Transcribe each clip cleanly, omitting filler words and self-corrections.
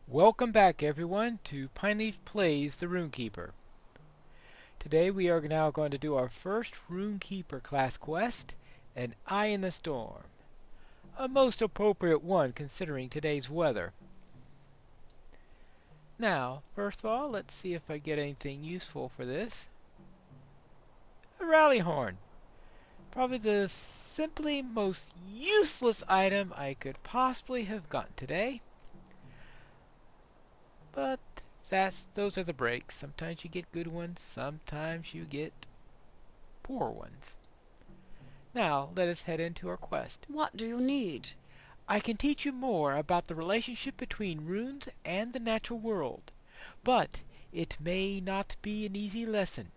Welcome back everyone to Pineleaf Plays the Rune-keeper. Today we are now going to do our first Rune-keeper class quest, An Eye in the Storm. A most appropriate one considering today's weather. Now, first of all, let's see if I get anything useful for this. A rally horn. Probably the simply most useless item I could possibly have gotten today. But those are the breaks. Sometimes you get good ones, sometimes you get poor ones. Now, let us head into our quest. What do you need? I can teach you more about the relationship between runes and the natural world, but it may not be an easy lesson.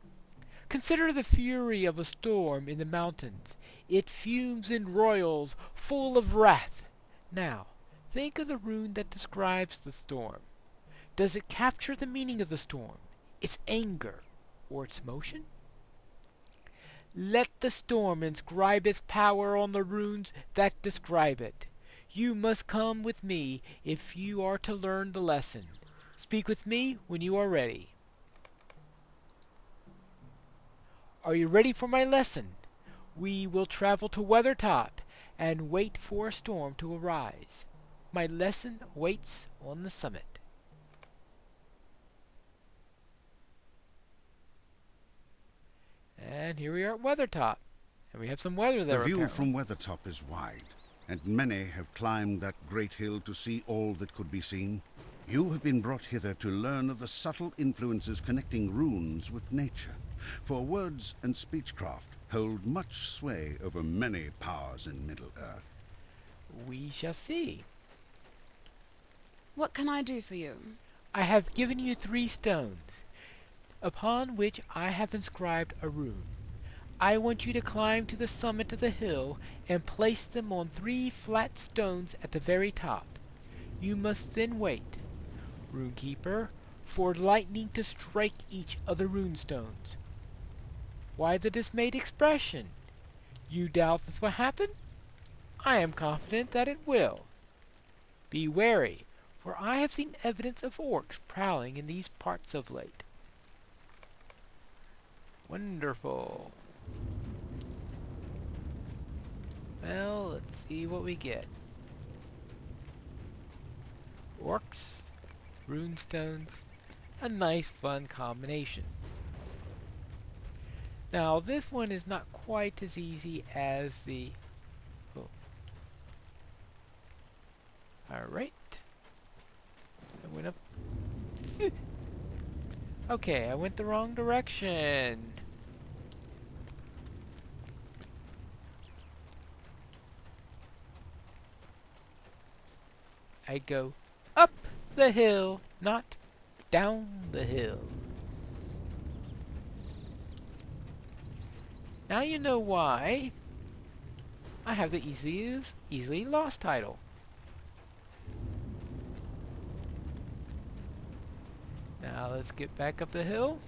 Consider the fury of a storm in the mountains. It fumes and roils, full of wrath. Now, think of the rune that describes the storm. Does it capture the meaning of the storm, its anger, or its motion? Let the storm inscribe its power on the runes that describe it. You must come with me if you are to learn the lesson. Speak with me when you are ready. Are you ready for my lesson? We will travel to Weathertop and wait for a storm to arise. My lesson waits on the summit. And here we are at Weathertop. And we have some weather there. The view apparently. from Weathertop is wide, and many have climbed that great hill to see all that could be seen. You have been brought hither to learn of the subtle influences connecting runes with nature, for words and speechcraft hold much sway over many powers in Middle-earth. We shall see. What can I do for you? I have given you 3 stones, upon which I have inscribed a rune. I want you to climb to the summit of the hill and place them on 3 flat stones at the very top. You must then wait, Rune-keeper, for lightning to strike each of the rune stones. Why the dismayed expression? You doubt this will happen? I am confident that it will. Be wary, for I have seen evidence of orcs prowling in these parts of late. Wonderful. Well, let's see what we get. Orcs, runestones, a nice fun combination. Now this one is not quite as easy as the... Oh. Alright. I went up... Okay, I went the wrong direction. I go up the hill, not down the hill. Now you know why I have the easily lost title. Now let's get back up the hill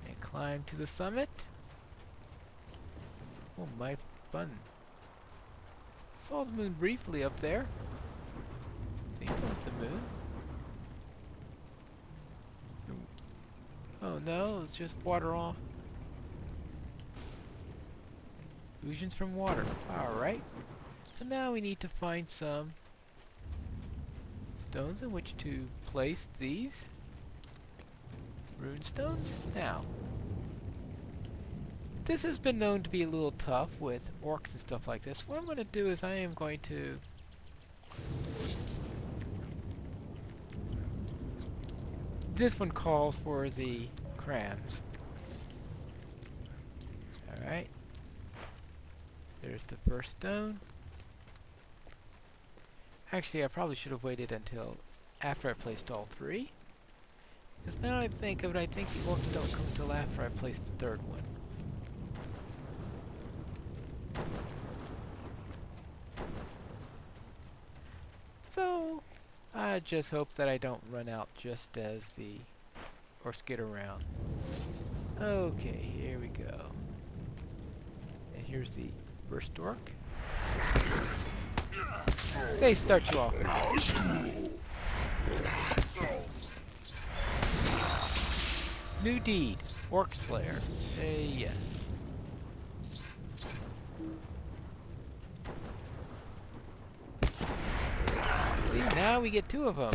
and climb to the summit. Oh my fun. Saw the moon briefly up there. I think that was the moon. Oh no, it's just water off. Illusions from water. Alright. So now we need to find some stones in which to place these rune stones. Now, this has been known to be a little tough with orcs and stuff like this. What I'm going to do is I am going to this one calls for the crams. Alright. There's the first stone. Actually, I probably should have waited until after I placed all 3. Because now I think of it, I think the orcs don't come until after I place the 3rd one. So, I just hope that I don't run out just as the orcs get around. Okay, here we go. And here's the first orc. They start you off. New deed, Orc Slayer. Yes. See, now we get two of them.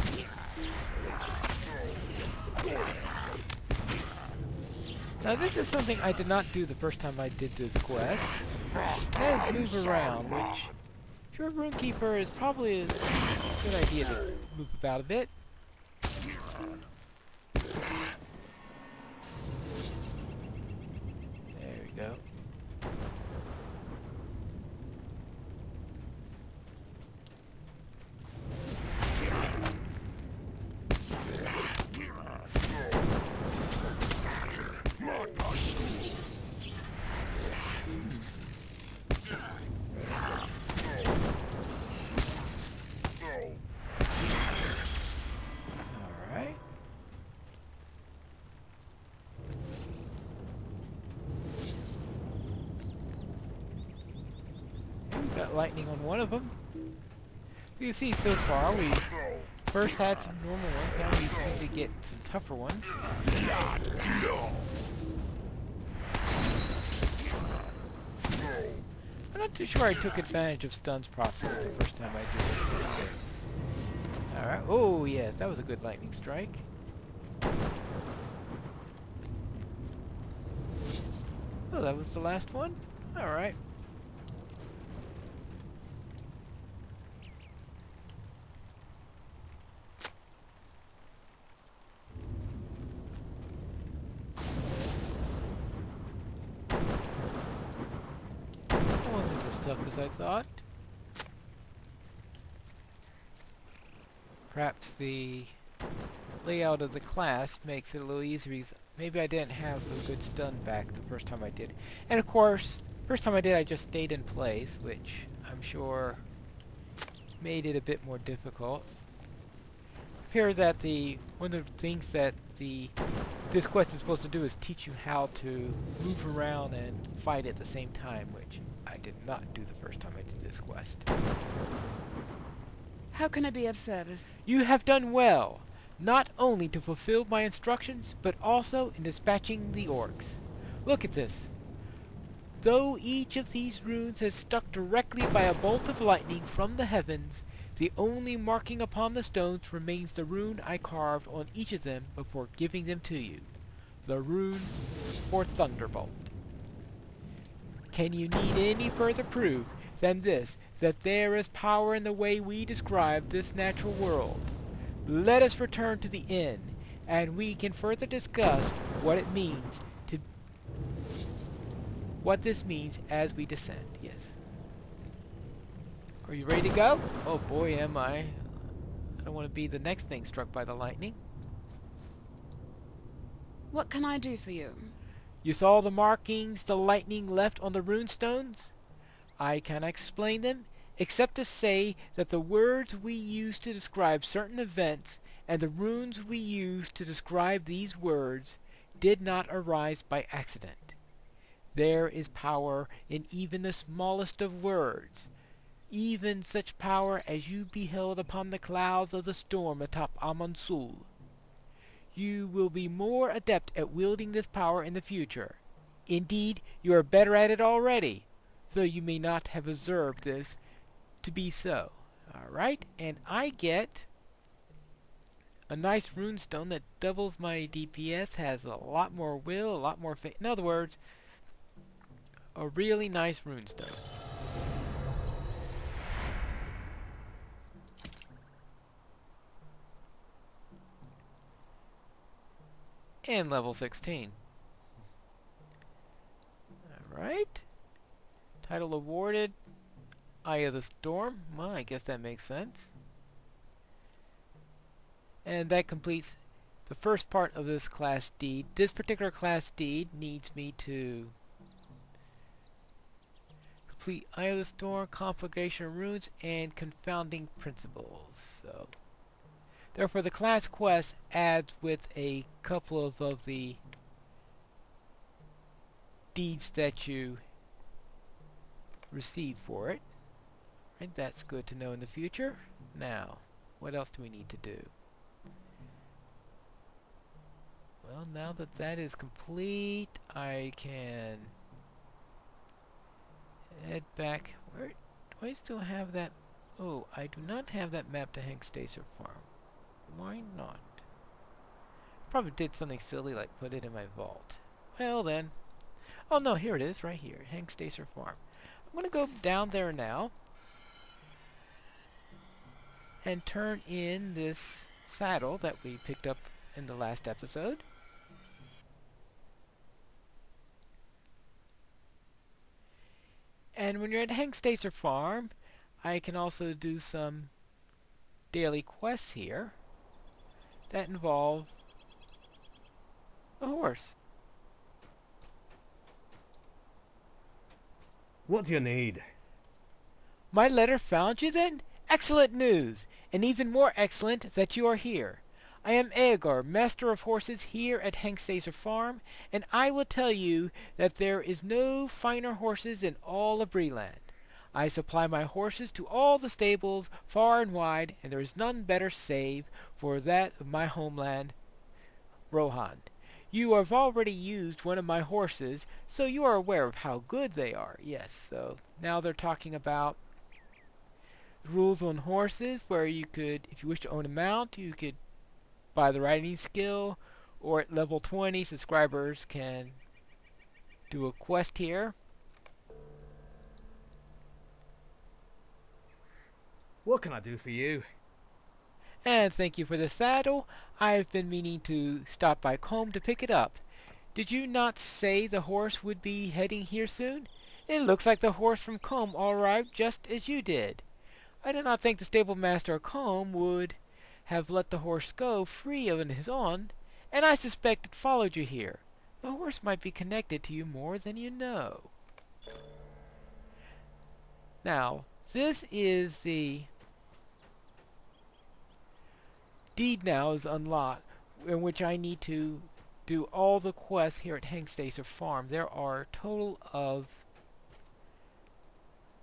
Now this is something I did not do the first time I did this quest. That is move around, which if you're a Rune-keeper is probably a good idea to move about a bit. There we go. Alright. We've got lightning on one of them. You see, so far we first had some normal ones, now we seem to get some tougher ones. I'm not too sure I took advantage of stuns properly the first time I did this. Alright, oh yes, that was a good lightning strike. Oh, that was the last one? Alright. That wasn't as tough as I thought. Perhaps the layout of the class makes it a little easier. Maybe I didn't have a good stun back the first time I did. And of course, first time I did I just stayed in place, which I'm sure made it a bit more difficult. It appears that one of the things that this quest is supposed to do is teach you how to move around and fight at the same time, which I did not do the first time I did this quest. How can I be of service? You have done well, not only to fulfill my instructions, but also in dispatching the orcs. Look at this. Though each of these runes is struck directly by a bolt of lightning from the heavens, the only marking upon the stones remains the rune I carved on each of them before giving them to you. The rune for Thunderbolt. Can you need any further proof than this, that there is power in the way we describe this natural world? Let us return to the inn, and we can further discuss what this means as we descend. Yes. Are you ready to go? Oh boy, am I. I don't want to be the next thing struck by the lightning. What can I do for you? You saw the markings the lightning left on the runestones? I cannot explain them, except to say that the words we use to describe certain events and the runes we use to describe these words did not arise by accident. There is power in even the smallest of words, even such power as you beheld upon the clouds of the storm atop Amonsul. You will be more adept at wielding this power in the future. Indeed, you are better at it already, though you may not have observed this to be so. Alright, and I get a nice runestone that doubles my DPS, has a lot more will, a lot more faith. In other words, a really nice runestone. And level 16. Alright. Title awarded. Eye of the Storm. Well, I guess that makes sense. And that completes the first part of this class deed. This particular class deed needs me to complete Eye of the Storm, Conflagration of Runes, and Confounding Principles. So, therefore, the class quest adds with a couple of the deeds that you receive for it. Right, that's good to know in the future. Now, what else do we need to do? Well, now that that is complete, I can head back. Where do I still have that? Oh, I do not have that map to Hengstacer Farm. Why not? Probably did something silly like put it in my vault. Well then. Oh no, here it is, right here. Hengstacer Farm. I'm going to go down there now and turn in this saddle that we picked up in the last episode. And when you're at Hengstacer Farm, I can also do some daily quests here that involve a horse. What do you need? My letter found you then? Excellent news! And even more excellent that you are here. I am Aegar, master of horses here at Hengstacer Farm, and I will tell you that there is no finer horses in all of Breeland. I supply my horses to all the stables far and wide, and there is none better save for that of my homeland, Rohan. You have already used one of my horses, so you are aware of how good they are. Yes, so now they're talking about the rules on horses, where you could, if you wish to own a mount, you could buy the riding skill, or at level 20, subscribers can do a quest here. What can I do for you? And thank you for the saddle. I've been meaning to stop by Combe to pick it up. Did you not say the horse would be heading here soon? It looks like the horse from Combe arrived just as you did. I do not think the stable master of Combe would have let the horse go free of his own, and I suspect it followed you here. The horse might be connected to you more than you know. Now, this is the deed now is unlocked, in which I need to do all the quests here at Hengstacer Farm. There are a total of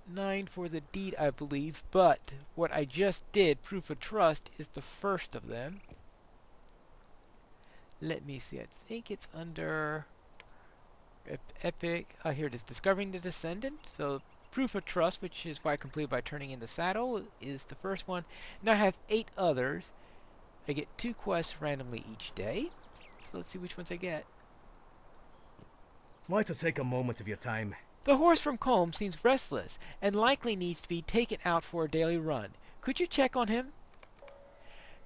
9 for the deed, I believe, but what I just did, Proof of Trust, is the first of them. Let me see, I think it's under Epic. Here it is, Discovering the Descendant. So Proof of Trust, which is what I completed by turning in the saddle, is the first one. And I have 8 others. I get 2 quests randomly each day. So let's see which ones I get. Why to take a moment of your time? The horse from Combe seems restless and likely needs to be taken out for a daily run. Could you check on him?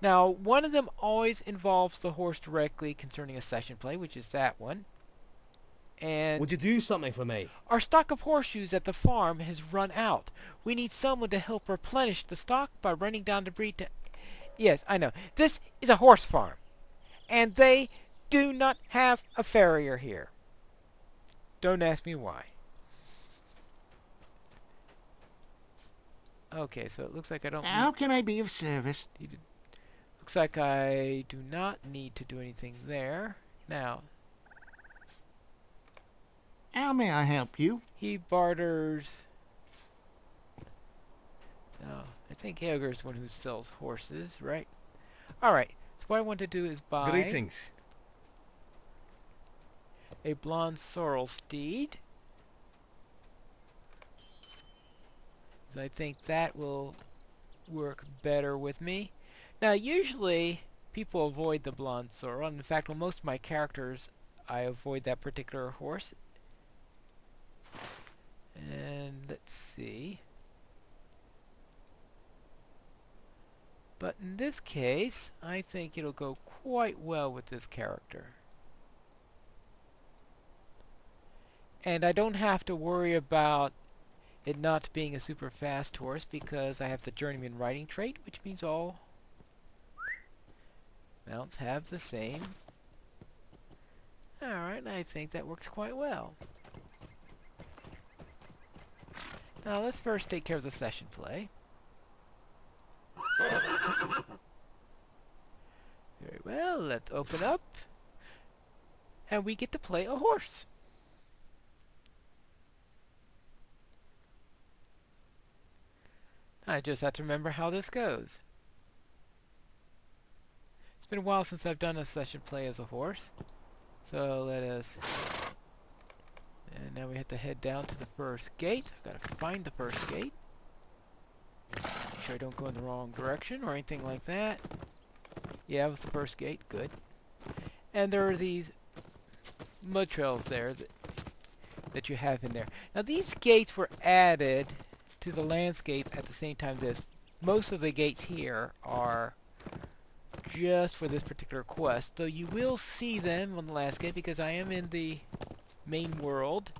Now, one of them always involves the horse directly concerning a session play, which is that one. And would you do something for me? Our stock of horseshoes at the farm has run out. We need someone to help replenish the stock by running down the breed to... Yes, I know. This is a horse farm. And they do not have a farrier here. Don't ask me why. Okay, so it looks like I don't... How can I be of service? Looks like I do not need to do anything there. Now... How may I help you? He barters... No, I think Hager is the one who sells horses, right? Alright, so what I want to do is buy... Greetings. A blonde sorrel steed. So I think that will work better with me. Now, usually people avoid the blonde sorrel. And in fact, with most of my characters, I avoid that particular horse. And let's see. But in this case, I think it'll go quite well with this character. And I don't have to worry about it not being a super fast horse because I have the journeyman riding trait, which means all mounts have the same. Alright, I think that works quite well. Now let's first take care of the session play. Very well, let's open up. And we get to play a horse. I just have to remember how this goes. It's been a while since I've done a session play as a horse. So let us... And now we have to head down to the first gate. I've got to find the first gate. Make sure I don't go in the wrong direction or anything like that. Yeah, it was the first gate. Good. And there are these mud trails there that you have in there. Now these gates were added to the landscape at the same time this. Most of the gates here are just for this particular quest, though you will see them on the landscape because I am in the main world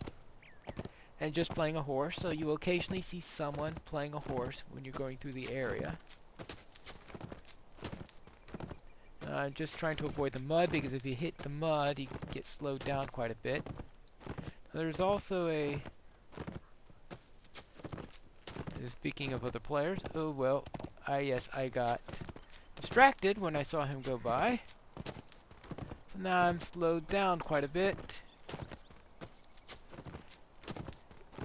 and just playing a horse, so you will occasionally see someone playing a horse when you're going through the area. I'm just trying to avoid the mud because if you hit the mud you get slowed down quite a bit. There's also a... Speaking of other players, oh well, yes, I got distracted when I saw him go by. So now I'm slowed down quite a bit.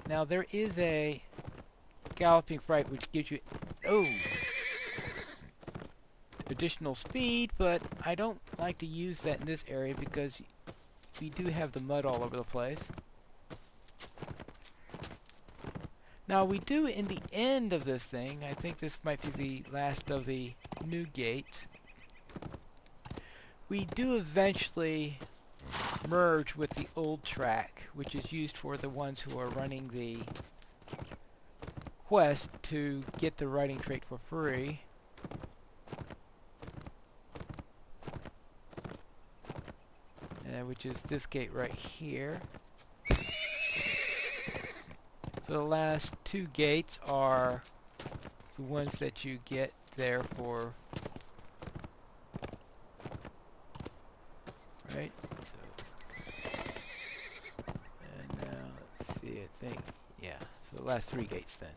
Now there is a galloping fright which gives you additional speed, but I don't like to use that in this area because we do have the mud all over the place. Now we do, in the end of this thing, I think this might be the last of the new gates, we do eventually merge with the old track, which is used for the ones who are running the quest to get the riding trait for free. Which is this gate right here. So the last two gates are the ones that you get there for... Right? So, and now, let's see, I think... Yeah, so the last three gates then.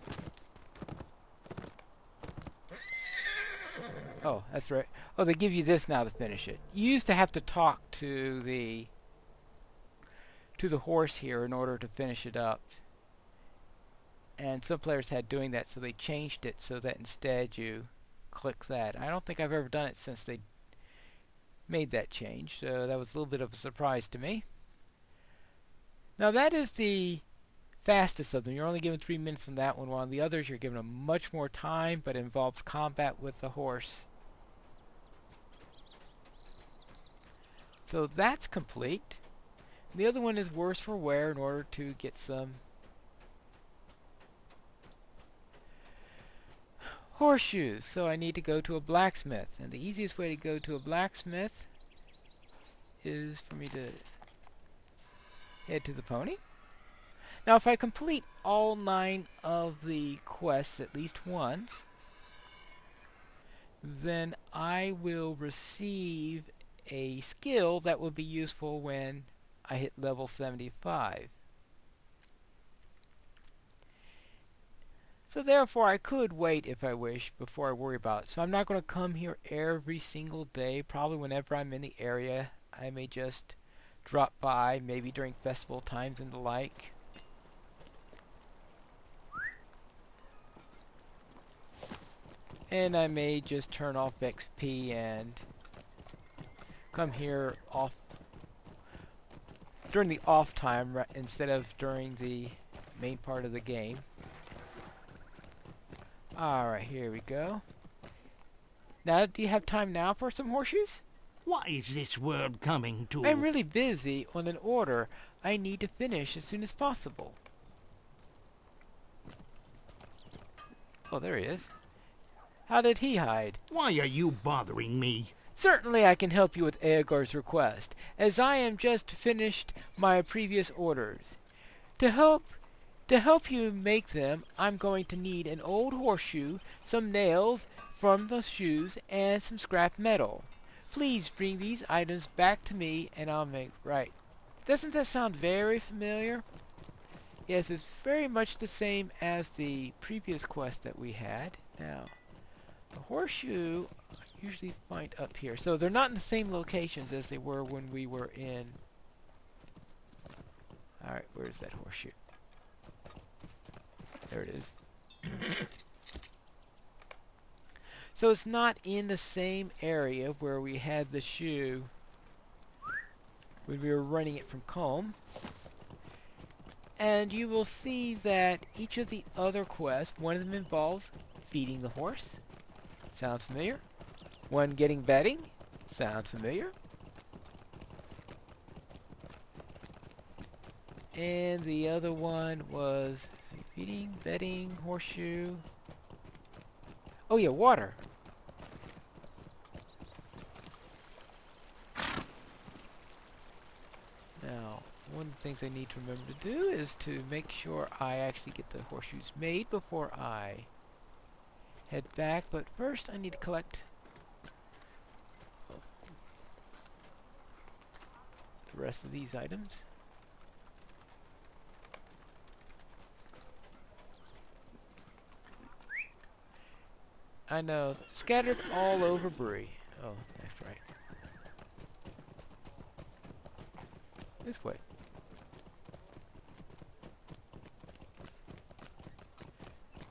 Oh, that's right. Oh, they give you this now to finish it. You used to have to talk to the horse here in order to finish it up. And some players had doing that, so they changed it so that instead you click that. I don't think I've ever done it since they made that change, so that was a little bit of a surprise to me. Now that is the fastest of them. You're only given 3 minutes on that one, while on the others you're given a much more time, but it involves combat with the horse. So that's complete. The other one is worse for wear in order to get some horseshoes. So I need to go to a blacksmith. And the easiest way to go to a blacksmith is for me to head to the pony. Now if I complete all 9 of the quests at least once, then I will receive a skill that will be useful when I hit level 75. So therefore I could wait if I wish before I worry about it. So I'm not going to come here every single day. Probably whenever I'm in the area I may just drop by, maybe during festival times and the like. And I may just turn off XP and come here off during the off time instead of during the main part of the game. Alright, here we go. Now, do you have time now for some horseshoes? What is this world coming to? I'm really busy on an order I need to finish as soon as possible. Oh, there he is. How did he hide? Why are you bothering me? Certainly I can help you with Aegar's request, as I am just finished my previous orders. To help you make them, I'm going to need an old horseshoe, some nails from the shoes, and some scrap metal. Please bring these items back to me and I'll make right. Doesn't that sound very familiar? Yes, it's very much the same as the previous quest that we had. Now, the horseshoe I usually find up here. So they're not in the same locations as they were when we were in... Alright, where's that horseshoe? There it is. So it's not in the same area where we had the shoe when we were running it from Combe. And you will see that each of the other quests, one of them involves feeding the horse. Sounds familiar? One getting bedding. Sounds familiar? And the other one was feeding, bedding, horseshoe. Oh yeah, water. Now, one of the things I need to remember to do is to make sure I actually get the horseshoes made before I head back. But first, I need to collect the rest of these items. I know, scattered all over Bree. Oh, that's right. This way.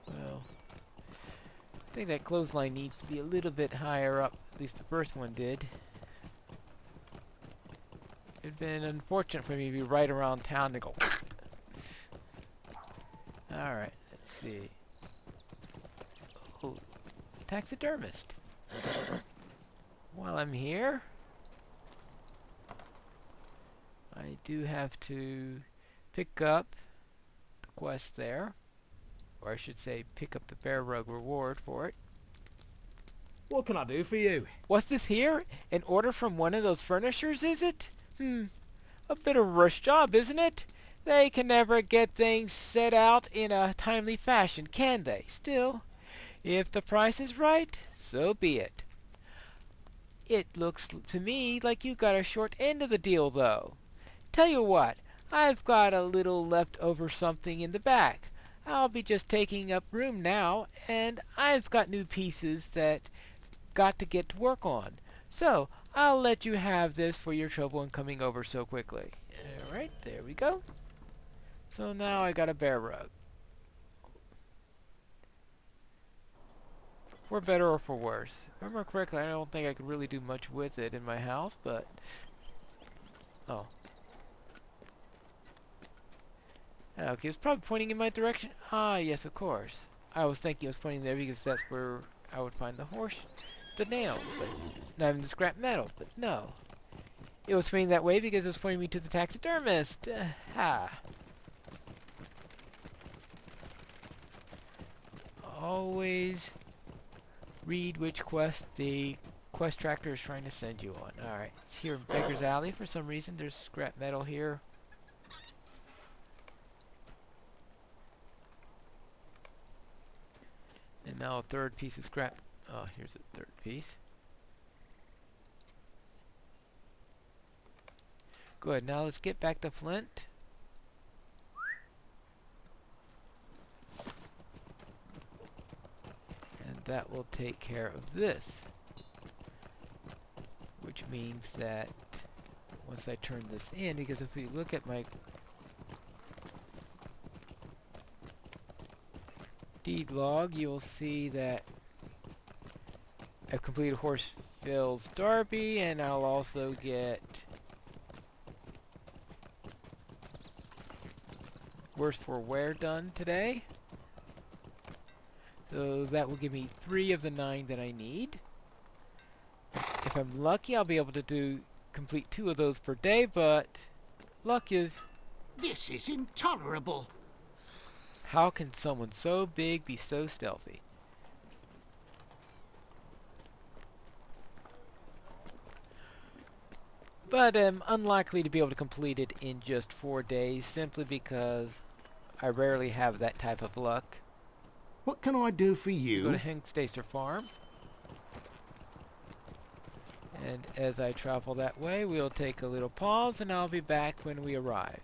Well, I think that clothesline needs to be a little bit higher up. At least the first one did. It'd been unfortunate for me to be right around town to go. Alright, let's see. Oh, taxidermist. While I'm here, I do have to pick up the quest there. Or I should say, pick up the bear rug reward for it. What can I do for you? What's this here? An order from one of those furnishers, is it? A bit of a rush job, isn't it? They can never get things set out in a timely fashion, can they? Still, if the price is right, so be it. It looks to me like you got a short end of the deal, though. Tell you what, I've got a little leftover something in the back. I'll be just taking up room now, and I've got new pieces that got to get to work on. So, I'll let you have this for your trouble in coming over so quickly. Alright, there we go. So now I got a bear rug. For better or for worse. If I remember correctly, I don't think I could really do much with it in my house, but... Oh. Okay, it's probably pointing in my direction. Ah, yes, of course. I was thinking it was pointing there because that's where I would find the nails, but not even the scrap metal, but no. It was pointing that way because it was pointing me to the taxidermist. Always read which quest the quest tracker is trying to send you on. Alright, it's here in Beggar's Alley for some reason. There's scrap metal here. And now a third piece of scrap. Oh, here's a third piece. Good, now let's get back to Flint. And that will take care of this. Which means that once I turn this in, because if we look at my deed log, you'll see that I've completed Horsefield's Derby, and I'll also get Worse for Wear done today. So that will give me 3 of the 9 that I need. If I'm lucky, I'll be able to complete 2 of those per day, but luck is... This is intolerable. How can someone so big be so stealthy? But I'm unlikely to be able to complete it in just 4 days, simply because I rarely have that type of luck. What can I do for Go to you? Hengstacer Farm. And as I travel that way, we'll take a little pause, and I'll be back when we arrive.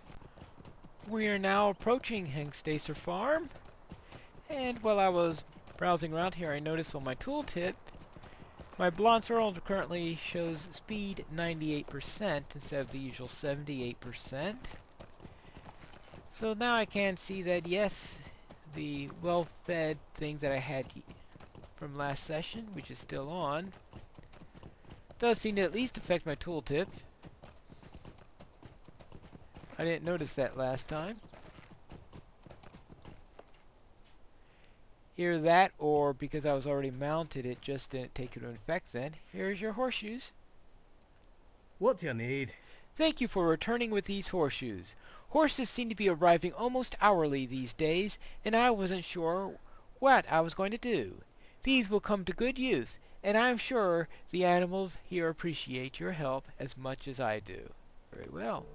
We are now approaching Hengstacer Farm, and while I was browsing around here, I noticed on my tooltip, my Blonde Earl currently shows speed 98% instead of the usual 78%. So now I can see that, yes, the well-fed thing that I had from last session, which is still on. Does seem to at least affect my tooltip. I didn't notice that last time. Either that, or because I was already mounted, it just didn't take into effect then. Here's your horseshoes. What do you need? Thank you for returning with these horseshoes. Horses seem to be arriving almost hourly these days, and I wasn't sure what I was going to do. These will come to good use, and I am sure the animals here appreciate your help as much as I do. Very well.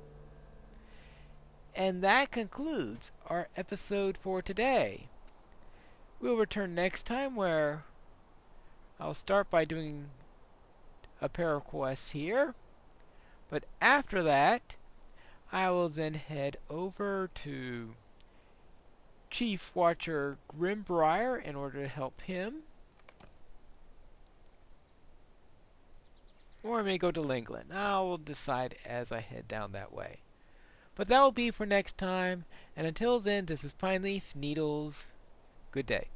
And that concludes our episode for today. We'll return next time where I'll start by doing a pair of quests here. But after that, I will then head over to Chief Watcher Grimbriar in order to help him. Or I may go to Lingland. I will decide as I head down that way. But that will be for next time, and until then, this is Pine Leaf Needles. Good day.